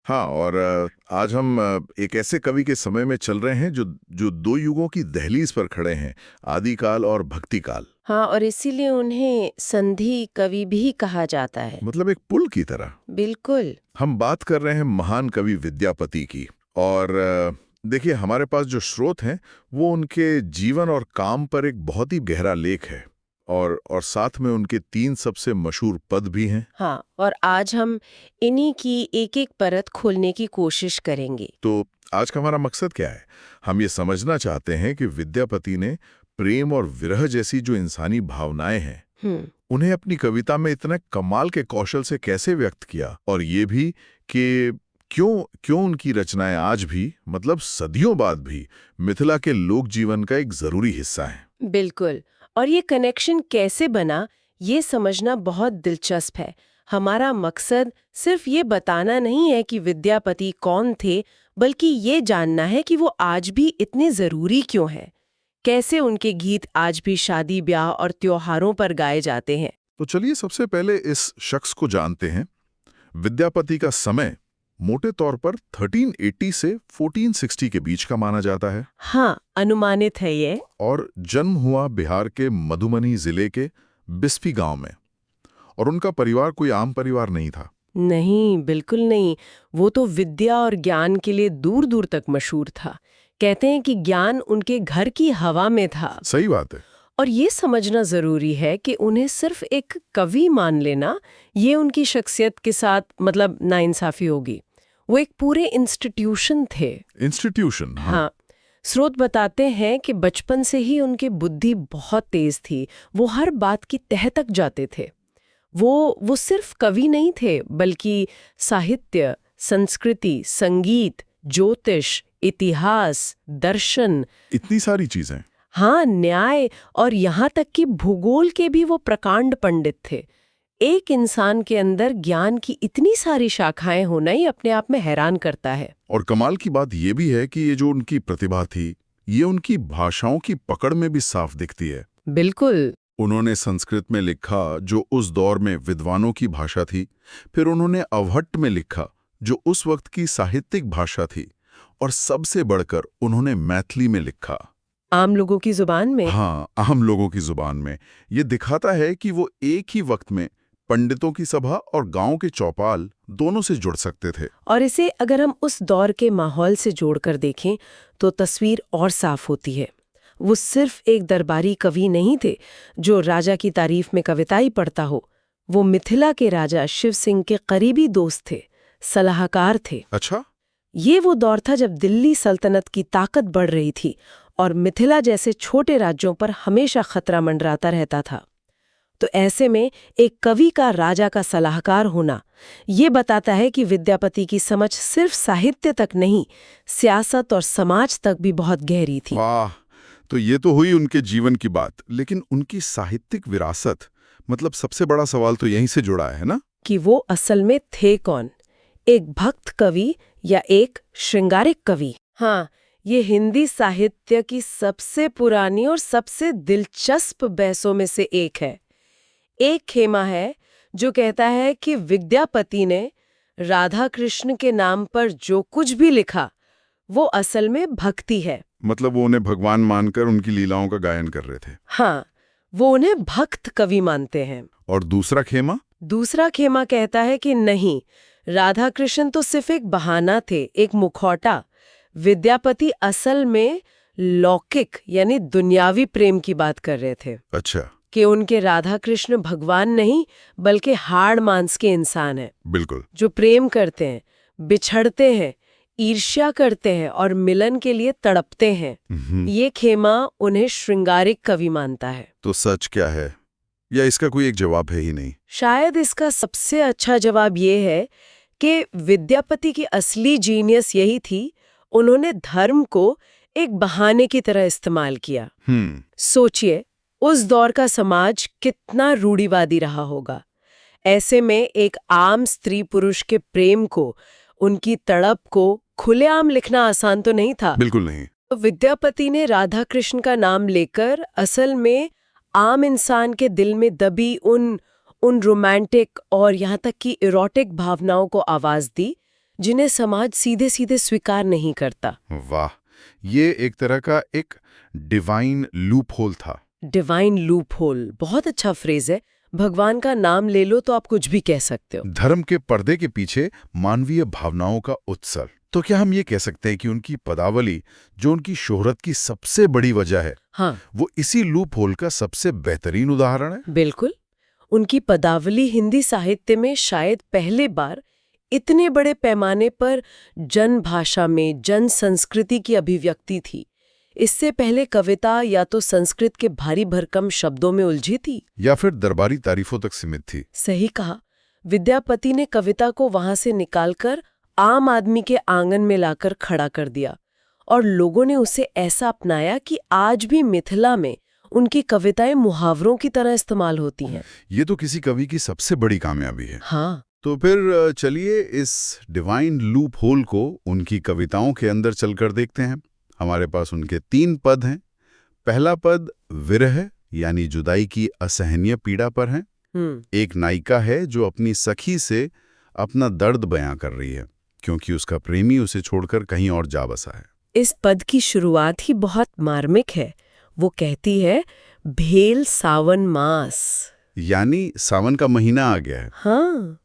हाँ, और आज हम एक ऐसे कवि के समय में चल रहे हैं जो जो दो युगों की दहलीज पर खड़े हैं, आदिकाल और भक्तिकाल। हाँ, और इसीलिए उन्हें संधि कवि भी कहा जाता है। मतलब एक पुल की तरह। बिल्कुल। हम बात कर रहे हैं महान कवि विद्यापति की। और देखिए, हमारे पास जो स्रोत हैं वो उनके जीवन और काम पर एक बहुत ही गहरा लेख है। और साथ में उनके 3 सबसे मशहूर पद भी हैं। हाँ, और आज हम इन्हीं की एक एक परत खोलने की कोशिश करेंगे। तो आज का हमारा मकसद क्या है? हम ये समझना चाहते हैं कि विद्यापति ने प्रेम और विरह जैसी जो इंसानी भावनाएं हैं, हम्म। उन्हें अपनी कविता में इतने कमाल के कौशल से कैसे व्यक्त किया, और ये भी कि क्यों क्यों उनकी रचनाएं आज भी, मतलब सदियों बाद भी, मिथिला के लोक जीवन का एक जरूरी हिस्सा हैं। बिल्कुल। और ये कनेक्शन कैसे बना, ये समझना बहुत दिलचस्प है। हमारा मकसद सिर्फ ये बताना नहीं है कि विद्यापति कौन थे, बल्कि ये जानना है कि वो आज भी इतने जरूरी क्यों हैं। कैसे उनके गीत आज भी शादी ब्याह और त्योहारों पर गाए जाते हैं। तो चलिए सबसे पहले इस शख्स को जानते हैं। विद्यापति का समय मोटे तौर पर 1380 से 1460 के बीच का माना जाता है। हाँ, अनुमानित है ये। और जन्म हुआ बिहार के मधुबनी जिले के बिस्फी गांव में। और उनका परिवार कोई आम परिवार नहीं था। नहीं, बिल्कुल नहीं। वो तो विद्या और ज्ञान के लिए दूर दूर तक मशहूर था। कहते हैं कि ज्ञान उनके घर की हवा में था। सही बात है। और ये समझना जरूरी है कि उन्हें सिर्फ एक कवि मान लेना, ये उनकी शख्सियत के साथ मतलब नाइंसाफी होगी। वो एक पूरे इंस्टीट्यूशन थे। इंस्टीट्यूशन, हाँ। हाँ। स्रोत बताते हैं कि बचपन से ही उनकी बुद्धि बहुत तेज थी। वो हर बात की तह तक जाते थे। वो सिर्फ कवि नहीं थे, बल्कि साहित्य, संस्कृति, संगीत, ज्योतिष, इतिहास, दर्शन, इतनी सारी चीजें। हाँ, न्याय और यहाँ तक कि भूगोल के भी वो प्रकांड पंडित थे। एक इंसान के अंदर ज्ञान की इतनी सारी शाखाएं होना ही अपने आप में हैरान करता है। और कमाल की बात यह भी है कि ये जो उनकी प्रतिभा थी, ये उनकी भाषाओं की पकड़ में भी साफ दिखती है। बिल्कुल। उन्होंने संस्कृत में लिखा, जो उस दौर में विद्वानों की भाषा थी। फिर उन्होंने अवहट्ट में लिखा, जो उस वक्त की साहित्यिक भाषा थी। और सबसे बढ़कर उन्होंने मैथिली में लिखा, आम लोगों की जुबान में। हाँ, आम लोगों की जुबान में। ये दिखाता है कि वो एक ही वक्त में पंडितों की सभा और गांव के चौपाल दोनों से जुड़ सकते थे। और इसे अगर हम उस दौर के माहौल से जोड़कर देखें तो तस्वीर और साफ होती है। वो सिर्फ एक दरबारी कवि नहीं थे जो राजा की तारीफ में कविताएं पढ़ता हो। वो मिथिला के राजा शिव सिंह के करीबी दोस्त थे, सलाहकार थे। अच्छा। ये वो दौर था जब दिल्ली सल्तनत की ताकत बढ़ रही थी और मिथिला जैसे छोटे राज्यों पर हमेशा खतरा मंडराता रहता था। तो ऐसे में एक कवि का राजा का सलाहकार होना ये बताता है कि विद्यापति की समझ सिर्फ साहित्य तक नहीं, सियासत और समाज तक भी बहुत गहरी थी। वाह। तो ये तो हुई उनके जीवन की बात, लेकिन उनकी साहित्यिक विरासत, मतलब सबसे बड़ा सवाल तो यहीं से जुड़ा है ना, कि वो असल में थे कौन, एक भक्त कवि या एक श्रृंगारिक कवि। हाँ, ये हिंदी साहित्य की सबसे पुरानी और सबसे दिलचस्प बहसों में से एक है। एक खेमा है जो कहता है कि विद्यापति ने राधा कृष्ण के नाम पर जो कुछ भी लिखा वो असल में भक्ति है। मतलब वो उन्हें भगवान मानकर उनकी लीलाओं का गायन कर रहे थे। हाँ, वो उन्हें भक्त कवि मानते हैं। और दूसरा खेमा? दूसरा खेमा कहता है कि नहीं, राधा कृष्ण तो सिर्फ एक बहाना थे, एक मुखौटा। विद्यापति असल में लौकिक यानी दुनियावी प्रेम की बात कर रहे थे। अच्छा। कि उनके राधा कृष्ण भगवान नहीं बल्कि हाड़ मांस के इंसान हैं। बिल्कुल। जो प्रेम करते हैं, बिछड़ते हैं, ईर्ष्या करते हैं और मिलन के लिए तड़पते हैं। ये खेमा उन्हें श्रृंगारिक कवि मानता है। तो सच क्या है, या इसका कोई एक जवाब है ही नहीं? शायद इसका सबसे अच्छा जवाब ये है कि विद्यापति की असली जीनियस यही थी, उन्होंने धर्म को एक बहाने की तरह इस्तेमाल किया। सोचिए, उस दौर का समाज कितना रूढ़िवादी रहा होगा। ऐसे में एक आम स्त्री पुरुष के प्रेम को, उनकी तड़प को खुलेआम लिखना आसान तो नहीं था। बिल्कुल नहीं। तो विद्यापति ने राधा कृष्ण का नाम लेकर असल में आम इंसान के दिल में दबी उन रोमांटिक और यहाँ तक कि इरोटिक भावनाओं को आवाज दी, जिन्हें समाज सीधे सीधे स्वीकार नहीं करता। वाह, ये एक तरह का एक डिवाइन लूप होल था। डिवाइन लूप होल बहुत अच्छा फ्रेज है। भगवान का नाम ले लो तो आप कुछ भी कह सकते हो। धर्म के पर्दे के पीछे मानवीय भावनाओं का उत्सव। तो क्या हम ये कह सकते हैं कि उनकी पदावली, जो उनकी शोहरत की सबसे बड़ी वजह है, हाँ, वो इसी लूप होल का सबसे बेहतरीन उदाहरण है? बिल्कुल। उनकी पदावली हिंदी साहित्य में शायद पहले बार इतने बड़े पैमाने पर जन भाषा में, जन संस्कृति की अभिव्यक्ति थी। इससे पहले कविता या तो संस्कृत के भारी भरकम शब्दों में उलझी थी या फिर दरबारी तारीफों तक सीमित थी। सही कहा। विद्यापति ने कविता को वहां से निकालकर आम आदमी के आंगन में लाकर खड़ा कर दिया और लोगों ने उसे ऐसा अपनाया कि आज भी मिथिला में उनकी कविताएं मुहावरों की तरह इस्तेमाल होती हैं। ये तो किसी कवि की सबसे बड़ी कामयाबी है। हाँ, तो फिर चलिए इस डिवाइन लूप होल को उनकी कविताओं के अंदर चलकर देखते हैं। हमारे पास उनके 3 पद हैं। पहला पद विरह यानी जुदाई की असहनीय पीड़ा पर है। एक नायिका है जो अपनी सखी से अपना दर्द बयां कर रही है क्योंकि उसका प्रेमी उसे छोड़कर कहीं और जा बसा है। इस पद की शुरुआत ही बहुत मार्मिक है। वो कहती है, भेल सावन मास, यानी सावन का महीना आ गया है। हाँ,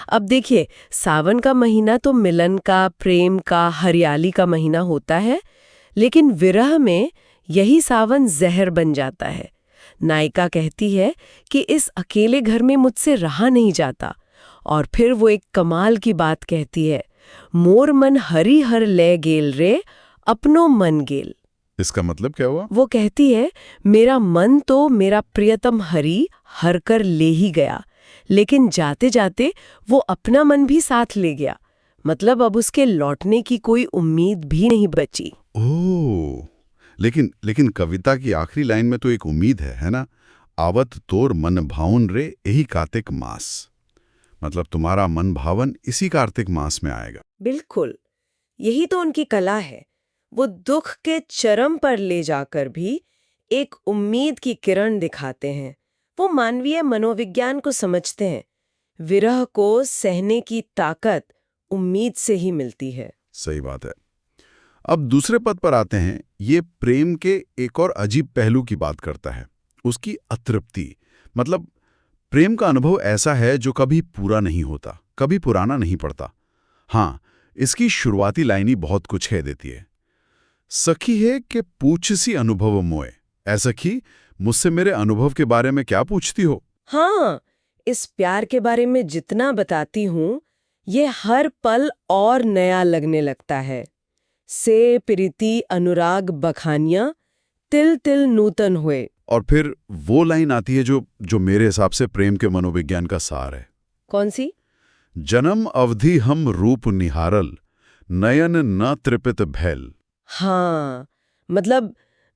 अब देखिए, सावन का महीना तो मिलन का, प्रेम का, हरियाली का महीना होता है, लेकिन विरह में यही सावन जहर बन जाता है। नायिका कहती है कि इस अकेले घर में मुझसे रहा नहीं जाता, और फिर वो एक कमाल की बात कहती है, मोर मन हरि हर ले गेल रे, अपनो मन गेल। इसका मतलब क्या हुआ? वो कहती है, मेरा मन तो मेरा प्रियतम हरि हर कर ले ही गया, लेकिन जाते जाते वो अपना मन भी साथ ले गया। मतलब अब उसके लौटने की कोई उम्मीद भी नहीं बची। ओह, लेकिन कविता की आखिरी लाइन में तो एक उम्मीद है ना? आवत तोर मन भावन रे यही कार्तिक मास। मतलब तुम्हारा मन भावन इसी कार्तिक मास में आएगा। बिल्कुल, यही तो उनकी कला है। वो दुख के चरम पर ले जाकर भी एक उम्मीद की किरण दिखाते हैं। वो मानवीय मनोविज्ञान को समझते हैं। विरह को सहने की ताकत उम्मीद से ही मिलती है। सही बात है। अब दूसरे पद पर आते हैं। ये प्रेम के एक और अजीब पहलू की बात करता है, उसकी अतृप्ति। मतलब प्रेम का अनुभव ऐसा है जो कभी पूरा नहीं होता, कभी पुराना नहीं पड़ता। हाँ, इसकी शुरुआती लाइन ही बहुत कुछ कह देती है। सखी है कि पूछ सी अनुभव मोए, ऐ सखी मुझसे मेरे अनुभव के बारे में क्या पूछती हो? हाँ, इस प्यार के बारे में जितना बताती हूँ, ये हर पल और नया लगने लगता है। से प्रीति अनुराग बखानिया, तिल तिल नूतन हुए। और फिर वो लाइन आती है जो मेरे हिसाब से प्रेम के मनोविज्ञान का सार है। कौन सी? जन्म अवधि हम रूप निहारल, नयन न तृपित भैल। हाँ, मतलब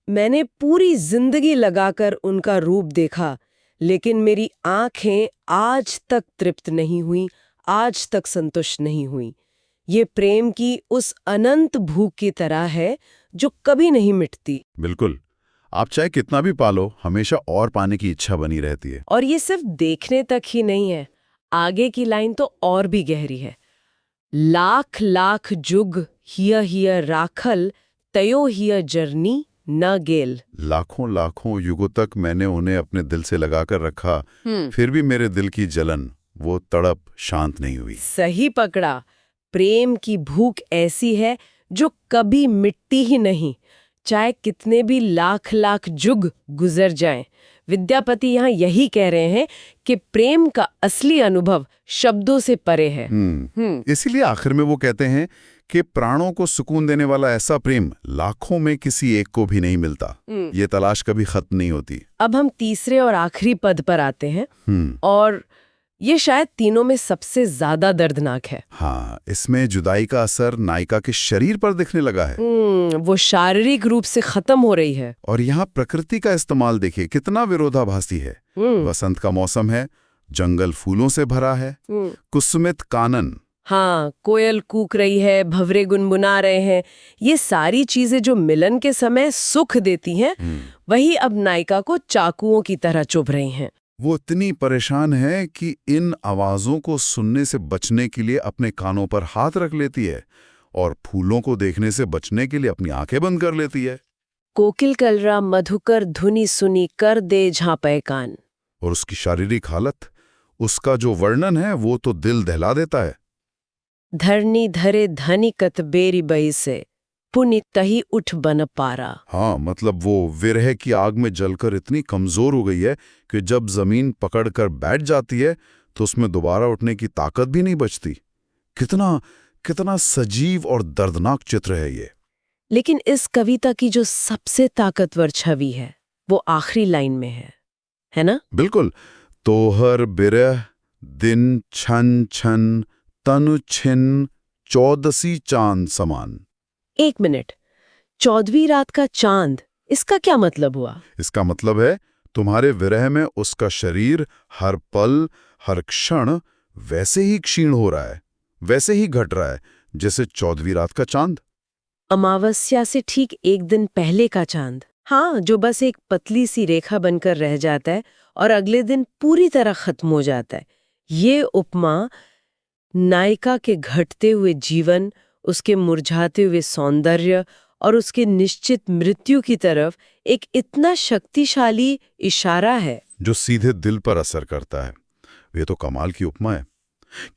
मैंने पूरी जिंदगी लगाकर उनका रूप देखा, लेकिन मेरी आंखें आज तक तृप्त नहीं हुई, आज तक संतुष्ट नहीं हुई। ये प्रेम की उस अनंत भूख की तरह है जो कभी नहीं मिटती। बिल्कुल, आप चाहे कितना भी पालो, हमेशा और पाने की इच्छा बनी रहती है। और ये सिर्फ देखने तक ही नहीं है, आगे की लाइन तो और भी गहरी है। लाख लाख जुग हिय राखल, तयो हिय जर्नी न गेल। लाखों लाखों युगों तक मैंने उन्हें अपने दिल से लगाकर रखा, फिर भी मेरे दिल की जलन, वो तड़प शांत नहीं हुई। सही पकड़ा। प्रेम की भूख ऐसी है जो कभी मिटती ही नहीं, चाहे कितने भी लाख लाख जुग गुजर जाएं। विद्यापति यहाँ यही कह रहे हैं कि प्रेम का असली अनुभव शब्दों से परे है। इसीलिए आखिर में वो कहते हैं कि प्राणों को सुकून देने वाला ऐसा प्रेम लाखों में किसी एक को भी नहीं मिलता। ये तलाश कभी खत्म नहीं होती। अब हम तीसरे और आखिरी पद पर आते हैं, और ये शायद तीनों में सबसे ज्यादा दर्दनाक है। हाँ, इसमें जुदाई का असर नायिका के शरीर पर दिखने लगा है। वो शारीरिक रूप से खत्म हो रही है। और यहाँ प्रकृति का इस्तेमाल देखिए कितना विरोधाभासी है। वसंत का मौसम है, जंगल फूलों से भरा है, कुसुमित कानन, हाँ, कोयल कूक रही है, भंवरे गुनगुना रहे हैं। ये सारी चीजें जो मिलन के समय सुख देती हैं, वही अब नायिका को चाकुओं की तरह चुभ रही हैं। वो इतनी परेशान है कि इन आवाज़ों को सुनने से बचने के लिए अपने कानों पर हाथ रख लेती है और फूलों को देखने से बचने के लिए अपनी आंखें बंद कर लेती है। कोकिल कलरा मधुकर धुनी सुनी कर दे झांपे कान। और उसकी शारीरिक हालत, उसका जो वर्णन है वो तो दिल दहला देता है। धरनी धरे धनी कत बेरी बई से पुनि तही उठ बन पारा। हाँ, मतलब वो विरह की आग में जलकर इतनी कमजोर हो गई है कि जब जमीन पकड़कर बैठ जाती है तो उसमें दोबारा उठने की ताकत भी नहीं बचती। कितना कितना सजीव और दर्दनाक चित्र है ये। लेकिन इस कविता की जो सबसे ताकतवर छवि है वो आखिरी लाइन में है ना? बिल्कुल। तोहर बिरह दिन छन छन तनु छिन चौदसी चांद समान। 1 मिनट, 14वीं रात का चांद, इसका क्या मतलब हुआ? इसका मतलब है तुम्हारे विरह में उसका शरीर हर पल हर क्षण वैसे ही क्षीण हो रहा है, वैसे ही घट रहा है जैसे 14वीं रात का चांद। अमावस्या से ठीक 1 दिन पहले का चांद। हाँ, जो बस एक पतली सी रेखा बनकर रह जाता है और अगले दिन पूरी तरह खत्म हो जाता है। ये उपमा नायिका के घटते हुए जीवन, उसके मुरझाते हुए सौंदर्य और उसके निश्चित मृत्यु की तरफ एक इतना शक्तिशाली इशारा है जो सीधे दिल पर असर करता है। ये तो कमाल की उपमा है।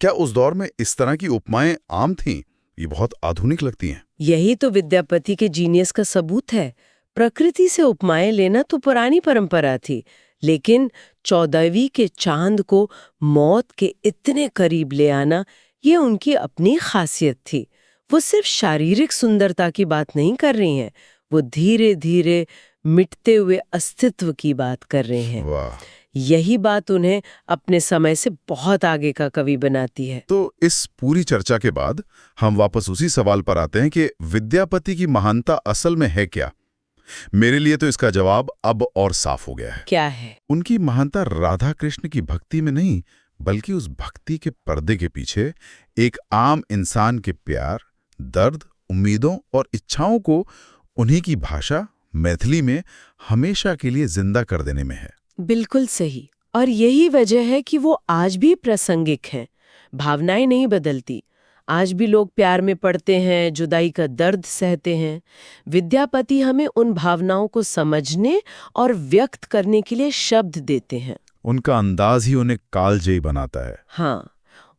क्या उस दौर में इस तरह की उपमाएं आम थीं? ये बहुत आधुनिक लगती हैं। यही तो विद्यापति के जीनियस का सबूत है। प्रकृति से उपमाएं लेना तो पुरानी परंपरा थी, लेकिन 14वीं के चांद को मौत के इतने करीब ले आना, ये उनकी अपनी खासियत थी। वो सिर्फ शारीरिक सुंदरता की बात नहीं कर रही हैं, वो धीरे धीरे मिटते हुए अस्तित्व की बात कर रहे हैं। वाह! यही बात उन्हें अपने समय से बहुत आगे का कवि बनाती है। तो इस पूरी चर्चा के बाद हम वापस उसी सवाल पर आते हैं कि विद्यापति की महानता असल में है क्या? मेरे लिए तो इसका जवाब अब और साफ हो गया है। क्या है? उनकी महानता राधा कृष्ण की भक्ति में नहीं, बल्कि उस भक्ति के पर्दे के पीछे एक आम इंसान के प्यार, दर्द, उम्मीदों और इच्छाओं को उन्हीं की भाषा मैथिली में हमेशा के लिए जिंदा कर देने में है। बिल्कुल सही। और यही वजह है कि वो आज भी प्रासंगिक हैं। भावनाएं नहीं बदलती। आज भी लोग प्यार में पड़ते हैं, जुदाई का दर्द सहते हैं। विद्यापति हमें उन भावनाओं को समझने और व्यक्त करने के लिए शब्द देते हैं। उनका अंदाज ही उन्हें कालजयी बनाता है। हाँ,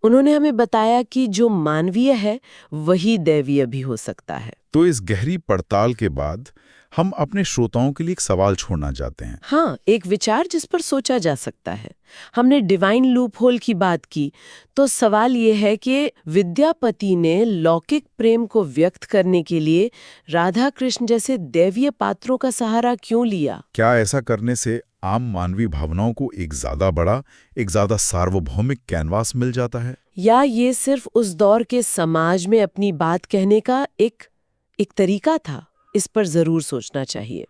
उन्होंने हमें बताया कि जो मानवीय है वही दैवीय भी हो सकता है। तो इस गहरी पड़ताल के बाद हम अपने श्रोताओं के लिए एक सवाल छोड़ना चाहते हैं। हाँ, एक विचार जिस पर सोचा जा सकता है। हमने डिवाइन लूप होल की बात की, तो सवाल ये है कि विद्यापति ने लौकिक प्रेम को व्यक्त करने के लिए राधा कृष्ण जैसे दैवीय पात्रों का सहारा क्यों लिया? क्या ऐसा करने से आम मानवीय भावनाओं को एक ज्यादा बड़ा, एक ज्यादा सार्वभौमिक कैनवास मिल जाता है? या ये सिर्फ उस दौर के समाज में अपनी बात कहने का एक तरीका था? इस पर जरूर सोचना चाहिए।